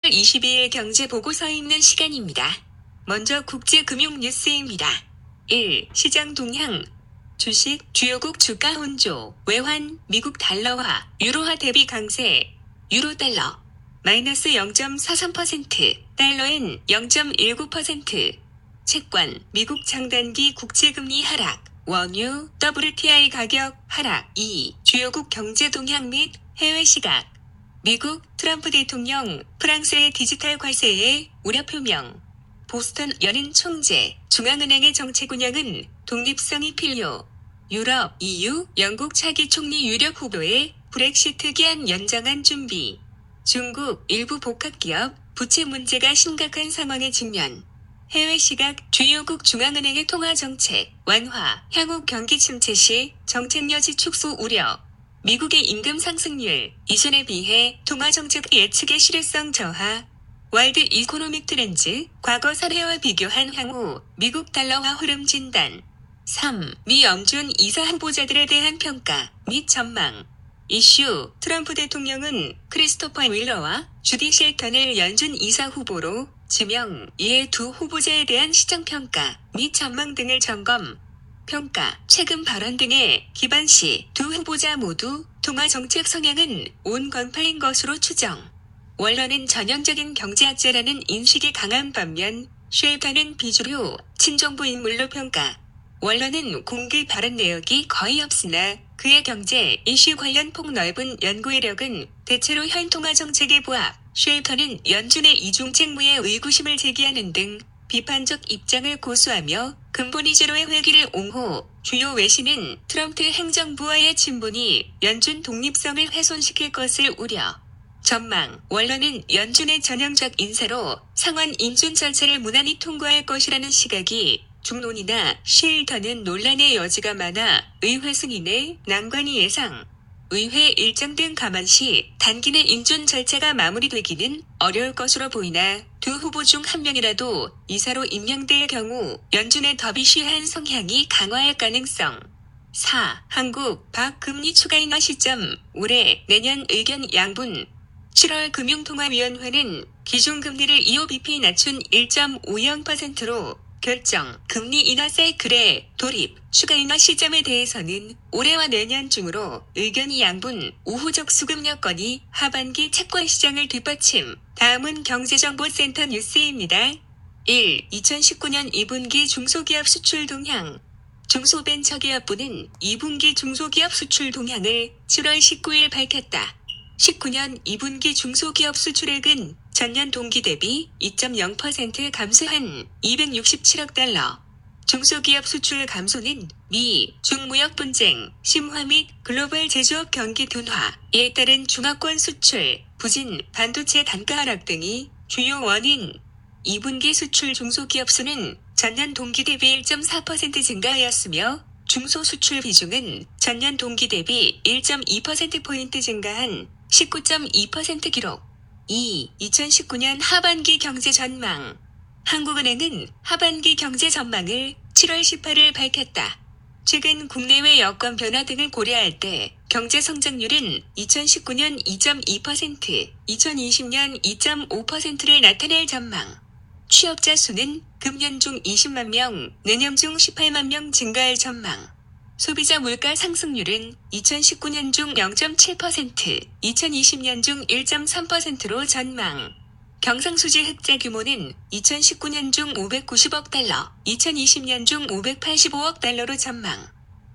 22일 경제보고서 읽는 시간입니다. 먼저 국제금융 뉴스입니다. 1. 시장 동향. 주식, 주요국 주가 혼조, 외환, 미국 달러화, 유로화 대비 강세, 유로달러, 마이너스 0.43%, 달러엔 0.19%, 채권, 미국 장단기 국채금리 하락, 원유, WTI 가격 하락. 2. 주요국 경제 동향 및 해외 시각. 미국 트럼프 대통령 프랑스의 디지털 과세에 우려 표명. 보스턴 연은 총재 중앙은행의 정책 운영은 독립성이 필요. 유럽, EU, 영국 차기 총리 유력 후보의 브렉시트 기한 연장안 준비. 중국 일부 복합기업 부채 문제가 심각한 상황에 직면. 해외 시각 주요국 중앙은행의 통화정책 완화, 향후 경기 침체 시 정책 여지 축소 우려. 미국의 임금 상승률, 이전에 비해 통화정책 예측의 실효성 저하. 월드 이코노믹 트렌즈, 과거 사례와 비교한 향후 미국 달러화 흐름 진단. 3. 미 염준 이사 후보자들에 대한 평가 및 전망. 이슈, 트럼프 대통령은 크리스토퍼 윌러와 주디 쉘턴을 연준 이사 후보로 지명, 이에 두 후보자에 대한 시정평가 및 전망 등을 점검. 평가, 최근 발언 등에 기반 시 두 후보자 모두 통화정책 성향은 온건파인 것으로 추정. 월러는 전형적인 경제학자라는 인식이 강한 반면 쉘턴은 비주류, 친정부 인물로 평가. 월러는 공개 발언 내역이 거의 없으나 그의 경제 이슈 관련 폭넓은 연구 이력은 대체로 현 통화정책에 부합. 쉘턴은 연준의 이중책무에 의구심을 제기하는 등 비판적 입장을 고수하며 근본이 제로의 회귀를 옹호. 주요 외신은 트럼프 행정부와의 친분이 연준 독립성을 훼손시킬 것을 우려. 전망, 월러는 연준의 전형적 인사로 상원 인준 절차를 무난히 통과할 것이라는 시각이 중론이나 쉘턴은 논란의 여지가 많아 의회 승인에 난관이 예상. 의회 일정 등 감안시 단기 내 인준 절차가 마무리되기는 어려울 것으로 보이나 두 후보 중 한 명이라도 이사로 임명될 경우 연준의 더 비쉬한 성향이 강화할 가능성. 4. 한국 박금리 추가 인하 시점 올해 내년 의견 양분. 7월 금융통화위원회는 기준금리를 25bp 낮춘 1.50%로 결정. 금리 인하 사이클의 돌입, 추가 인하 시점에 대해서는 올해와 내년 중으로 의견이 양분. 우호적 수급 여건이 하반기 채권 시장을 뒷받침. 다음은 경제정보센터 뉴스입니다. 1. 2019년 2분기 중소기업 수출 동향. 중소벤처기업부는 2분기 중소기업 수출 동향을 7월 19일 밝혔다. 19년 2분기 중소기업 수출액은 전년 동기 대비 2.0% 감소한 267억 달러. 중소기업 수출 감소는 미, 중무역 분쟁, 심화 및 글로벌 제조업 경기 둔화에 따른 중화권 수출, 부진, 반도체 단가 하락 등이 주요 원인. 2분기 수출 중소기업 수는 전년 동기 대비 1.4% 증가하였으며 중소 수출 비중은 전년 동기 대비 1.2%포인트 증가한 19.2% 기록. 2. 2019년 하반기 경제 전망. 한국은행은 하반기 경제 전망을 7월 18일 밝혔다. 최근 국내외 여건 변화 등을 고려할 때 경제 성장률은 2019년 2.2%, 2020년 2.5%를 나타낼 전망. 취업자 수는 금년 중 20만 명, 내년 중 18만 명 증가할 전망. 소비자 물가 상승률은 2019년 중 0.7%, 2020년 중 1.3%로 전망. 경상수지 흑자 규모는 2019년 중 590억 달러, 2020년 중 585억 달러로 전망.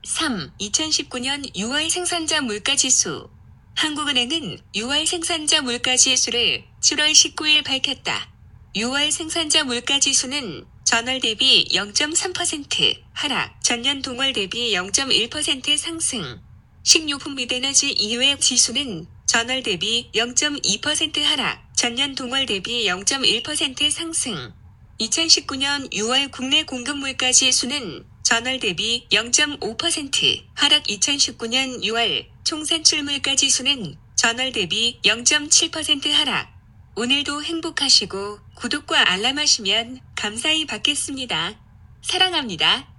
3. 2019년 6월 생산자 물가지수. 한국은행은 6월 생산자 물가지수를 7월 19일 밝혔다. 6월 생산자 물가지수는 전월 대비 0.3% 하락, 전년 동월 대비 0.1% 상승. 식료품 및 에너지 이외 지수는 전월 대비 0.2% 하락, 전년 동월 대비 0.1% 상승. 2019년 6월 국내 공급 물가 지수는 전월 대비 0.5% 하락. 2019년 6월 총산출 물가 지수는 전월 대비 0.7% 하락. 오늘도 행복하시고 구독과 알람하시면 감사히 받겠습니다. 사랑합니다.